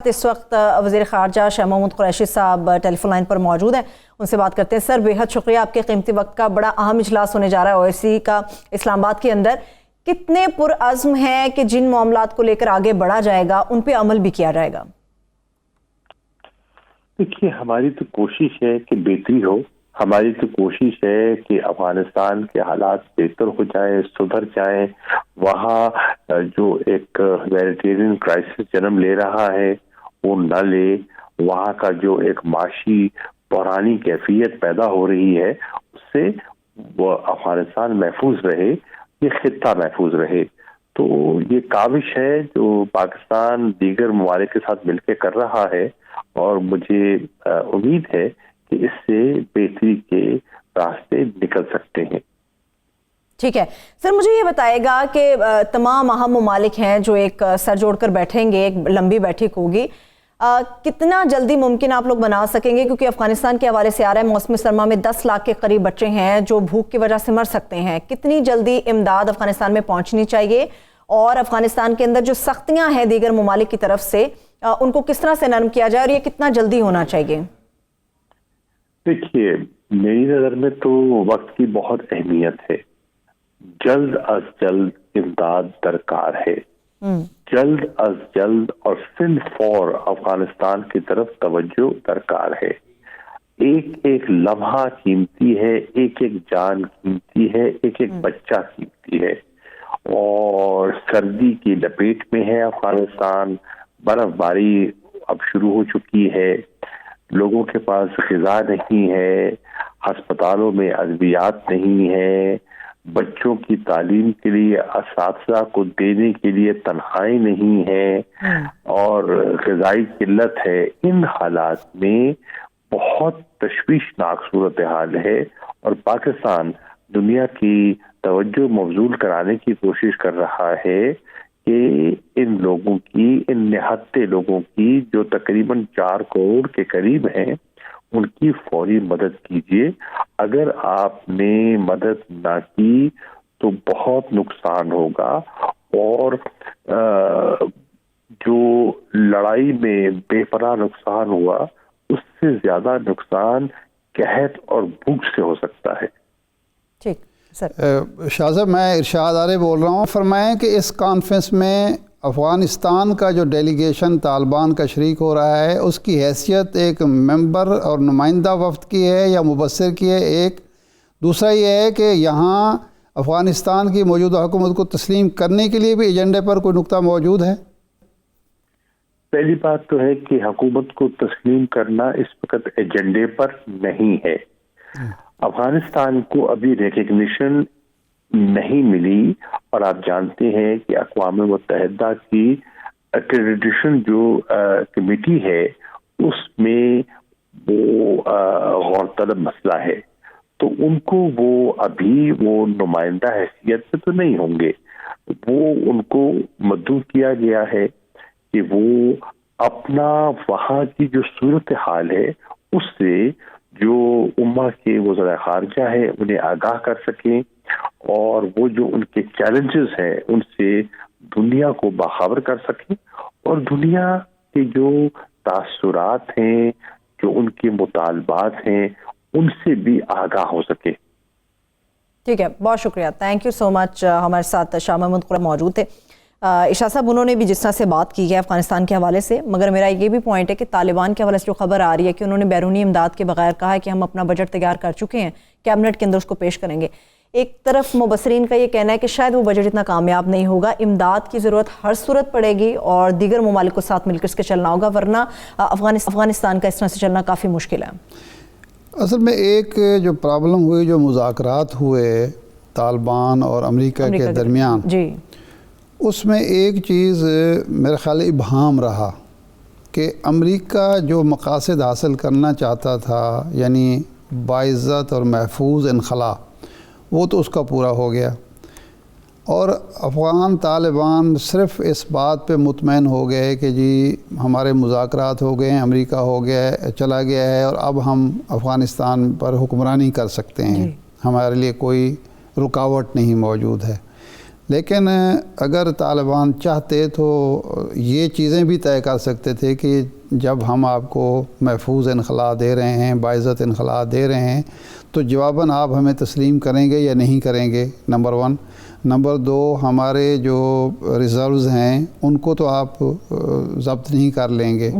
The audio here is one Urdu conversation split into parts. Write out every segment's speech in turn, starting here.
اس وقت وزیر خارجہ شاہ محمود قریشی صاحب ٹیلی فون لائن پر موجود ہیں، ان سے بات کرتے ہیں۔ سر، بے حد شکریہ، آپ کے قیمتی وقت کا۔ بڑا اہم اجلاس ہونے جا رہا ہے OIC کا اسلام آباد کے اندر، کتنے پرعزم ہیں کہ جن معاملات کو لے کر آگے بڑھا جائے گا ان پہ عمل بھی کیا جائے گا؟ دیکھیے، ہماری تو کوشش ہے کہ بہتری ہو، ہماری تو کوشش ہے کہ افغانستان کے حالات بہتر ہو جائیں، سدھر جائیں۔ وہاں جو ایک ہیومینیٹیرین کرائسس جنم لے رہا ہے وہ نہ لے، وہاں کا جو ایک معاشی بحرانی کیفیت پیدا ہو رہی ہے اس سے وہ افغانستان محفوظ رہے، یہ خطہ محفوظ رہے۔ تو یہ کاوش ہے جو پاکستان دیگر ممالک کے ساتھ مل کے کر رہا ہے، اور مجھے امید ہے کہ اس سے بہتری کے راستے نکل سکتے ہیں۔ ٹھیک ہے سر، مجھے یہ بتائے گا کہ تمام اہم ممالک ہیں جو ایک سر جوڑ کر بیٹھیں گے، ایک لمبی بیٹھک ہوگی، کتنا جلدی ممکن آپ لوگ بنا سکیں گے؟ کیونکہ افغانستان کے حوالے سے آ رہا ہے موسم سرما میں 10 لاکھ کے قریب بچے ہیں جو بھوک کی وجہ سے مر سکتے ہیں۔ کتنی جلدی امداد افغانستان میں پہنچنی چاہیے، اور افغانستان کے اندر جو سختیاں ہیں دیگر ممالک کی طرف سے ان کو کس طرح سے نرم کیا جائے، اور یہ کتنا جلدی ہونا چاہیے؟ دیکھیے، میری نظر میں تو وقت کی بہت اہمیت ہے۔ جلد از جلد امداد درکار ہے، جلد از جلد اور فی الفور افغانستان کی طرف توجہ درکار ہے۔ ایک ایک لمحہ قیمتی ہے، ایک ایک جان قیمتی ہے، ایک ایک بچہ قیمتی ہے۔ اور سردی کی لپیٹ میں ہے افغانستان، برف باری اب شروع ہو چکی ہے، لوگوں کے پاس غذا نہیں ہے، ہسپتالوں میں ادویات نہیں ہے، بچوں کی تعلیم کے لیے اساتذہ کو دینے کے لیے تنخواہیں نہیں ہے، اور غذائی قلت ہے۔ ان حالات میں بہت تشویشناک صورتحال ہے، اور پاکستان دنیا کی توجہ مبذول کرانے کی کوشش کر رہا ہے کہ ان لوگوں کی، ان نہتے لوگوں کی جو تقریباً 4 کروڑ کے قریب ہیں، ان کی فوری مدد کیجیے۔ اگر آپ نے مدد نہ کی تو بہت نقصان ہوگا، اور جو لڑائی میں بے پناہ نقصان ہوا اس سے زیادہ نقصان قحط اور بھوک سے ہو سکتا ہے۔ ٹھیک سر، شاہ صاحب، میں ارشاد آرے بول رہا ہوں۔ فرمائیں کہ اس کانفرنس میں افغانستان کا جو ڈیلیگیشن طالبان کا شریک ہو رہا ہے، اس کی حیثیت ایک ممبر اور نمائندہ وفد کی ہے یا مبصر کی ہے؟ ایک دوسرا یہ ہے کہ یہاں افغانستان کی موجودہ حکومت کو تسلیم کرنے کے لیے بھی ایجنڈے پر کوئی نقطہ موجود ہے؟ پہلی بات تو ہے کہ حکومت کو تسلیم کرنا اس وقت ایجنڈے پر نہیں ہے۔ افغانستان کو ابھی ریکگنیشن نہیں ملی، اور آپ جانتے ہیں کہ اقوام متحدہ کی ایکریڈیٹیشن جو کمیٹی ہے اس میں وہ غور طلب مسئلہ ہے، تو ان کو وہ ابھی وہ نمائندہ حیثیت سے تو نہیں ہوں گے۔ وہ ان کو مدعو کیا گیا ہے کہ وہ اپنا وہاں کی جو صورتحال ہے اس سے جو امہ کے وزراء خارجہ ہے انہیں آگاہ کر سکیں، اور وہ جو ان کے چیلنجز ہیں ان سے دنیا کو باخبر کر سکیں، اور دنیا کے جو تاثرات ہیں، جو ان کے مطالبات ہیں، ان سے بھی آگاہ ہو سکے۔ ٹھیک ہے، بہت شکریہ، تھینک یو سو مچ۔ ہمارے ساتھ شاہ محمود قریشی موجود تھے۔ عشاء صاحب، انہوں نے بھی جس طرح سے بات کی ہے افغانستان کے حوالے سے، مگر میرا یہ بھی پوائنٹ ہے کہ طالبان کے حوالے سے جو خبر آ رہی ہے کہ انہوں نے بیرونی امداد کے بغیر کہا ہے کہ ہم اپنا بجٹ تیار کر چکے ہیں، کیبنٹ کے اندر اس کو پیش کریں گے۔ ایک طرف مبصرین کا یہ کہنا ہے کہ شاید وہ بجٹ اتنا کامیاب نہیں ہوگا، امداد کی ضرورت ہر صورت پڑے گی، اور دیگر ممالک کو ساتھ مل کر اس کے چلنا ہوگا، ورنہ افغانستان کا اس طرح سے چلنا کافی مشکل ہے۔ اصل میں ایک جو پرابلم ہوئی، جو مذاکرات ہوئے طالبان اور امریکہ کے درمیان، جی، اس میں ایک چیز میرے خیال ابہام رہا کہ امریکہ جو مقاصد حاصل کرنا چاہتا تھا، یعنی باعزت اور محفوظ انخلا، وہ تو اس کا پورا ہو گیا، اور افغان طالبان صرف اس بات پہ مطمئن ہو گئے کہ جی ہمارے مذاکرات ہو گئے ہیں، امریکہ ہو گیا چلا گیا ہے، اور اب ہم افغانستان پر حکمرانی کر سکتے ہیں، ہمارے لیے کوئی رکاوٹ نہیں موجود ہے۔ لیکن اگر طالبان چاہتے تو یہ چیزیں بھی طے کر سکتے تھے کہ جب ہم آپ کو محفوظ انخلاء دے رہے ہیں، باعزت انخلاء دے رہے ہیں، تو جواباً آپ ہمیں تسلیم کریں گے یا نہیں کریں گے، نمبر 1۔ نمبر 2، ہمارے جو ریزروز ہیں ان کو تو آپ ضبط نہیں کر لیں گے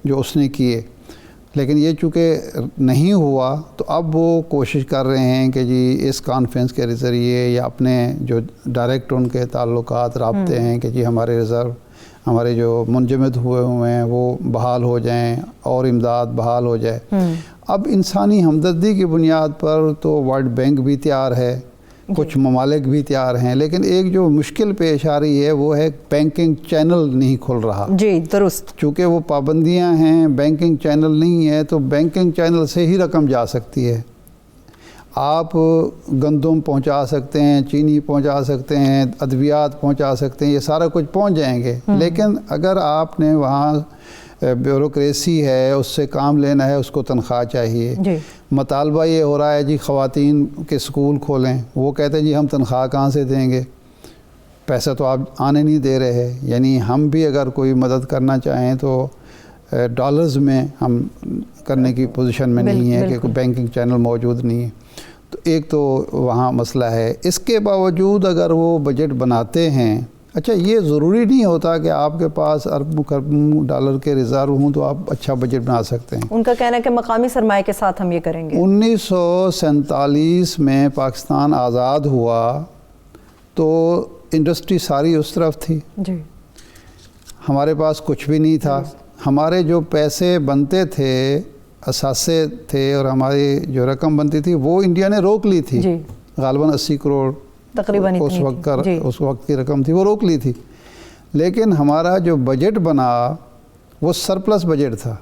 جو اس نے کیے، لیکن یہ چونکہ نہیں ہوا تو اب وہ کوشش کر رہے ہیں کہ جی اس کانفرنس کے ذریعے یا اپنے جو ڈائریکٹ ان کے تعلقات رابطے ہیں کہ جی ہمارے ریزرو، ہمارے جو منجمد ہوئے ہیں وہ بحال ہو جائیں اور امداد بحال ہو جائے۔ اب انسانی ہمدردی کی بنیاد پر تو ورلڈ بینک بھی تیار ہے، کچھ ممالک بھی تیار ہیں، لیکن ایک جو مشکل پیش آ رہی ہے وہ ہے بینکنگ چینل نہیں کھل رہا۔ جی درست، چونکہ وہ پابندیاں ہیں، بینکنگ چینل نہیں ہے، تو بینکنگ چینل سے ہی رقم جا سکتی ہے۔ آپ گندم پہنچا سکتے ہیں، چینی پہنچا سکتے ہیں، ادویات پہنچا سکتے ہیں، یہ سارا کچھ پہنچ جائیں گے، لیکن اگر آپ نے وہاں بیوروکریسی ہے، اس سے کام لینا ہے، اس کو تنخواہ چاہیے۔ مطالبہ یہ ہو رہا ہے جی خواتین کے سکول کھولیں، وہ کہتے ہیں جی ہم تنخواہ کہاں سے دیں گے، پیسہ تو آپ آنے نہیں دے رہے۔ یعنی ہم بھی اگر کوئی مدد کرنا چاہیں تو ڈالرز میں ہم کرنے کی پوزیشن میں نہیں ہے کہ کوئی بینکنگ چینل موجود نہیں ہے۔ تو ایک تو وہاں مسئلہ ہے۔ اس کے باوجود اگر وہ بجٹ بناتے ہیں، اچھا یہ ضروری نہیں ہوتا کہ آپ کے پاس اربوں ڈالر کے ریزرو ہوں تو آپ اچھا بجٹ بنا سکتے ہیں۔ ان کا کہنا ہے کہ مقامی سرمایہ کے ساتھ ہم یہ کریں گے۔ 1947 میں پاکستان آزاد ہوا تو انڈسٹری ساری اس طرف تھی، جی ہمارے پاس کچھ بھی نہیں تھا۔ ہمارے جو پیسے بنتے تھے، اثاثے تھے، اور ہماری جو رقم بنتی تھی وہ انڈیا نے روک لی تھی، غالباً 80 کروڑ تقریباً اس وقت کی رقم تھی، وہ روک لی تھی۔ لیکن ہمارا جو بجٹ بنا وہ سرپلس بجٹ تھا،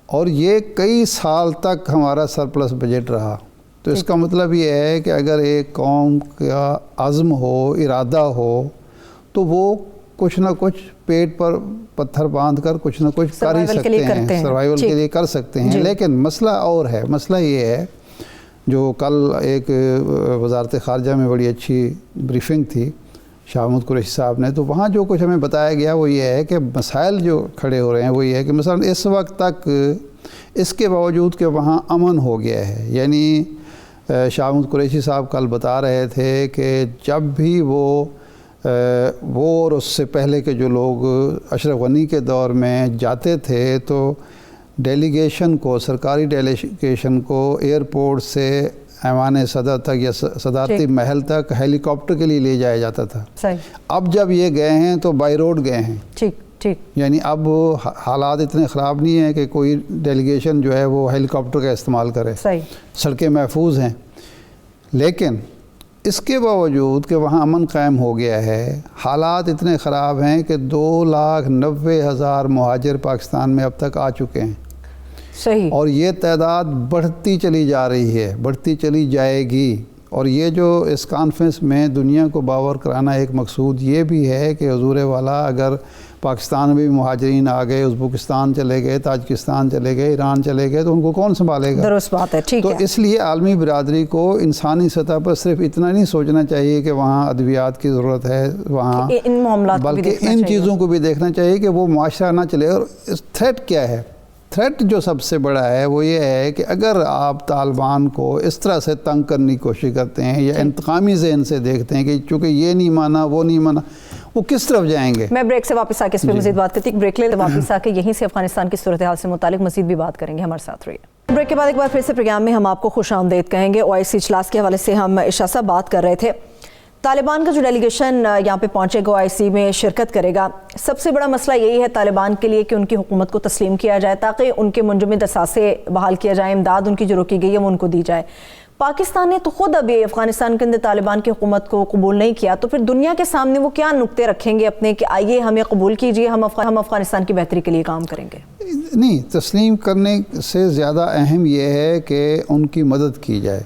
اور یہ کئی سال تک ہمارا سرپلس بجٹ رہا۔ تو اس کا مطلب یہ ہے کہ اگر ایک قوم کا عزم ہو، ارادہ ہو، تو وہ کچھ نہ کچھ پیٹ پر پتھر باندھ کر کچھ نہ کچھ کر ہی سکتے ہیں، سروائیول کے لیے کر سکتے ہیں۔ لیکن مسئلہ اور ہے، مسئلہ یہ ہے جو کل ایک وزارت خارجہ میں بڑی اچھی بریفنگ تھی شاہ محمود قریشی صاحب نے، تو وہاں جو کچھ ہمیں بتایا گیا وہ یہ ہے کہ مسائل جو کھڑے ہو رہے ہیں وہ یہ ہے کہ مثلا اس وقت تک اس کے باوجود کہ وہاں امن ہو گیا ہے، یعنی شاہ محمود قریشی صاحب کل بتا رہے تھے کہ جب بھی وہ اور اس سے پہلے کے جو لوگ اشرف غنی کے دور میں جاتے تھے تو ڈیلیگیشن کو، سرکاری ڈیلیگیشن کو ایئرپورٹ سے ایوان صدر تک یا صدارتی محل تک ہیلی کاپٹر کے لیے لے جایا جاتا تھا۔ اب جب یہ گئے ہیں تو بائی روڈ گئے ہیں، یعنی اب حالات اتنے خراب نہیں ہیں کہ کوئی ڈیلیگیشن جو ہے وہ ہیلی کاپٹر کا استعمال کرے، سڑکیں محفوظ ہیں۔ لیکن اس کے باوجود کہ وہاں امن قائم ہو گیا ہے، حالات اتنے خراب ہیں کہ 2,90,000 مہاجر پاکستان میں اب تک آ چکے ہیں، اور یہ تعداد بڑھتی چلی جا رہی ہے، بڑھتی چلی جائے گی۔ اور یہ جو اس کانفرنس میں دنیا کو باور کرانا ایک مقصود یہ بھی ہے کہ حضور والا اگر پاکستان میں بھی مہاجرین آ گئے، ازبکستان چلے گئے، تاجکستان چلے گئے، ایران چلے گئے، تو ان کو کون سنبھالے گا؟ درست بات ہے، ٹھیک ہے۔ تو اس لیے عالمی برادری کو انسانی سطح پر صرف اتنا نہیں سوچنا چاہیے کہ وہاں ادویات کی ضرورت ہے وہاں، ان معاملات بلکہ ان چیزوں کو بھی دیکھنا چاہیے کہ وہ معاشرہ نہ چلے۔ اور تھریٹ کیا ہے؟ تھریٹ جو سب سے بڑا ہے وہ یہ ہے کہ اگر آپ طالبان کو اس طرح سے تنگ کرنے کی کوشش کرتے ہیں یا انتقامی ذہن سے دیکھتے ہیں کہ چونکہ یہ نہیں مانا وہ نہیں مانا، وہ کس طرف جائیں گے؟ میں بریک سے واپس آ کے اس پہ مزید بات کرتی ہوں، بریک لے واپس آ کے یہیں سے افغانستان کی صورتحال سے متعلق مزید بھی بات کریں گے، ہمارے ساتھ رہیے۔ بریک کے بعد ایک بار پھر سے پروگرام میں ہم آپ کو خوش آمدید کہیں گے۔ OIC اجلاس کے حوالے سے ہم عشاء صاحب بات کر رہے تھے، طالبان کا جو ڈیلیگیشن یہاں پہ پہنچے گا، OIC میں شرکت کرے گا، سب سے بڑا مسئلہ یہی ہے طالبان کے لیے کہ ان کی حکومت کو تسلیم کیا جائے تاکہ ان کے منجمد اثاثے بحال کیا جائیں، امداد ان کی جو روکی گئی ہے وہ ان کو دی جائے۔ پاکستان نے تو خود ابھی افغانستان کے اندر طالبان کی حکومت کو قبول نہیں کیا، تو پھر دنیا کے سامنے وہ کیا نقطے رکھیں گے اپنے کہ آئیے ہمیں قبول کیجئے، ہم افغانستان کی بہتری کے لیے کام کریں گے؟ نہیں، تسلیم کرنے سے زیادہ اہم یہ ہے کہ ان کی مدد کی جائے،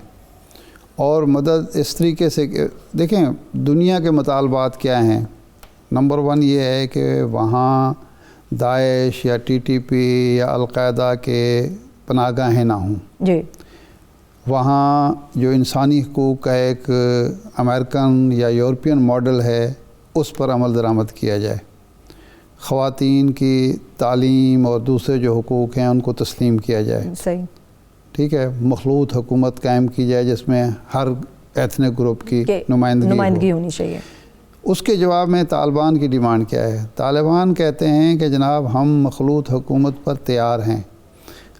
اور مدد اس طریقے سے کہ دیکھیں دنیا کے مطالبات کیا ہیں۔ نمبر 1 یہ ہے کہ وہاں داعش یا TTP یا القاعدہ کے پناہ گاہیں نہ ہوں۔ جی۔ وہاں جو انسانی حقوق کا ایک امریکن یا یورپین ماڈل ہے اس پر عمل درآمد کیا جائے، خواتین کی تعلیم اور دوسرے جو حقوق ہیں ان کو تسلیم کیا جائے، صحیح، ٹھیک ہے، مخلوط حکومت قائم کی جائے جس میں ہر ایتھنک گروپ کی نمائندگی ہونی چاہیے۔ اس کے جواب میں طالبان کی ڈیمانڈ کیا ہے؟ طالبان کہتے ہیں کہ جناب ہم مخلوط حکومت پر تیار ہیں،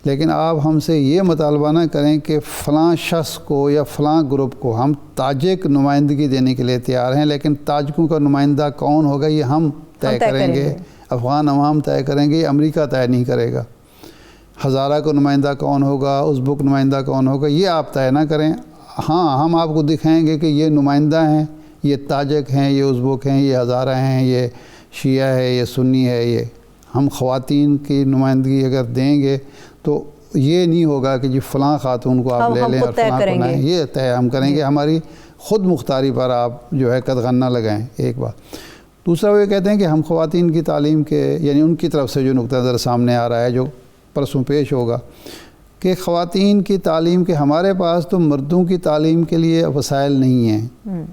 لیکن آپ ہم سے یہ مطالبہ نہ کریں کہ فلاں شخص کو یا فلاں گروپ کو ہم تاجک نمائندگی دینے کے لیے تیار ہیں، لیکن تاجکوں کا نمائندہ کون ہوگا یہ ہم طے کریں گے، افغان عوام طے کریں گے، یہ امریکہ طے نہیں کرے گا۔ ہزارہ کو نمائندہ کون ہوگا، ازبک نمائندہ کون ہوگا، یہ آپ طے نہ کریں۔ ہاں ہم آپ کو دکھائیں گے کہ یہ نمائندہ ہیں، یہ تاجک ہیں، یہ ازبک ہیں، یہ ہزارہ ہیں، یہ شیعہ ہے، یہ سنی ہے۔ یہ ہم خواتین کی نمائندگی اگر دیں گے تو یہ نہیں ہوگا کہ جی فلاں خاتون کو آپ لے لیں اور فلاں کو نہ، یہ طے ہم کریں گے، ہماری خود مختاری پر آپ جو ہے قدغن نہ لگائیں، ایک بات۔ دوسرا وہ یہ کہتے ہیں کہ ہم خواتین کی تعلیم کے، یعنی ان کی طرف سے جو نقطہ نظر سامنے آ رہا ہے جو پرسوں پیش ہوگا، کہ خواتین کی تعلیم کے ہمارے پاس تو مردوں کی تعلیم کے لیے وسائل نہیں ہیں،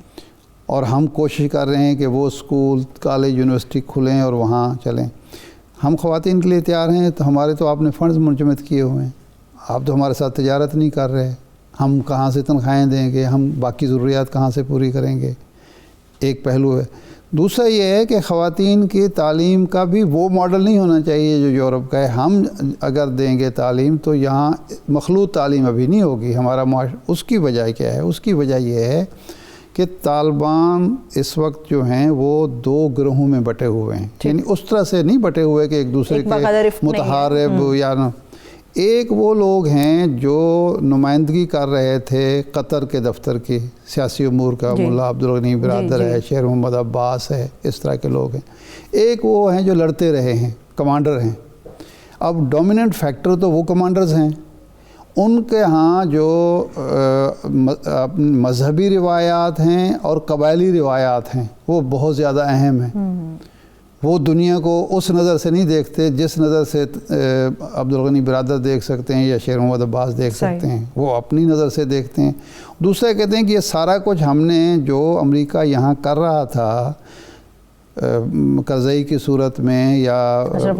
اور ہم کوشش کر رہے ہیں کہ وہ اسکول، کالج، یونیورسٹی کھلیں اور وہاں چلیں۔ ہم خواتین کے لیے تیار ہیں تو ہمارے تو آپ نے فنڈز منجمد کیے ہوئے ہیں، آپ تو ہمارے ساتھ تجارت نہیں کر رہے، ہم کہاں سے تنخواہیں دیں گے، ہم باقی ضروریات کہاں سے پوری کریں گے، ایک پہلو ہے۔ دوسرا یہ ہے کہ خواتین کی تعلیم کا بھی وہ ماڈل نہیں ہونا چاہیے جو یورپ کا ہے۔ ہم اگر دیں گے تعلیم تو یہاں مخلوط تعلیم ابھی نہیں ہوگی ہمارا اس کی وجہ کیا ہے؟ اس کی وجہ یہ ہے کہ طالبان اس وقت جو ہیں وہ دو گروہوں میں بٹے ہوئے ہیں، یعنی اس طرح سے نہیں بٹے ہوئے کہ ایک دوسرے کے متحارب یا نہ۔ ایک وہ لوگ ہیں جو نمائندگی کر رہے تھے قطر کے دفتر کی سیاسی امور کا، ملا عبدالغنی برادر ہے، شیر محمد عباس ہے، اس طرح کے لوگ ہیں۔ ایک وہ ہیں جو لڑتے رہے ہیں، کمانڈر ہیں۔ اب ڈومیننٹ فیکٹر تو وہ کمانڈرز ہیں، ان کے ہاں جو مذہبی روایات ہیں اور قبائلی روایات ہیں وہ بہت زیادہ اہم ہیں۔ وہ دنیا کو اس نظر سے نہیں دیکھتے جس نظر سے عبدالغنی برادر دیکھ سکتے ہیں یا شیر محمد عباس دیکھ سکتے ہیں، وہ اپنی نظر سے دیکھتے ہیں۔ دوسرے کہتے ہیں کہ یہ سارا کچھ ہم نے جو امریکہ یہاں کر رہا تھا کرزئی کی صورت میں یا اشرف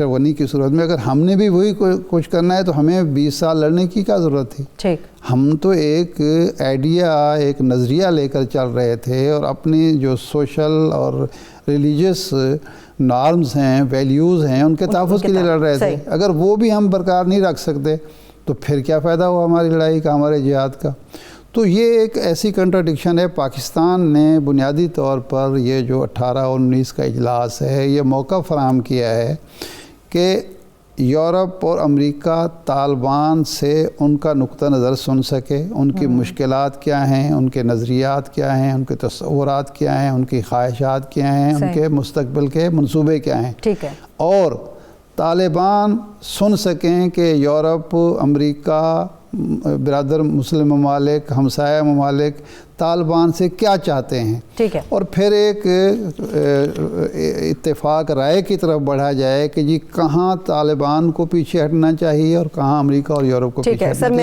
غنی کی صورت میں، اگر ہم نے بھی وہی کچھ کرنا ہے تو ہمیں 20 سال لڑنے کی کیا ضرورت تھی؟ ہم تو ایک آئیڈیا، ایک نظریہ لے کر چل رہے تھے، اور اپنی جو سوشل اور ریلیجس نارمز ہیں، ویلیوز ہیں، ان کے تحفظ کے لیے لڑ رہے تھے۔ اگر وہ بھی ہم برقرار نہیں رکھ سکتے تو پھر کیا فائدہ ہوا ہماری لڑائی کا، ہمارے جہاد کا؟ تو یہ ایک ایسی کنٹراڈکشن ہے۔ پاکستان نے بنیادی طور پر یہ جو 18 اور 19 کا اجلاس ہے، یہ موقع فراہم کیا ہے کہ یورپ اور امریکہ طالبان سے ان کا نقطہ نظر سن سکے، ان کی مشکلات کیا ہیں، ان کے نظریات کیا ہیں، ان کے تصورات کیا ہیں، ان کی خواہشات کیا ہیں، ان کے مستقبل کے منصوبے کیا ہیں، اور طالبان سن سکیں کہ یورپ، امریکہ، برادر مسلم ممالک، ہمسایہ ممالک طالبان سے کیا چاہتے ہیں، اور پھر ایک اتفاق رائے کی طرف بڑھا جائے کہ جی کہاں طالبان کو پیچھے ہٹنا چاہیے اور کہاں امریکہ اور یورپ کو پیچھے ہٹنا چاہیے۔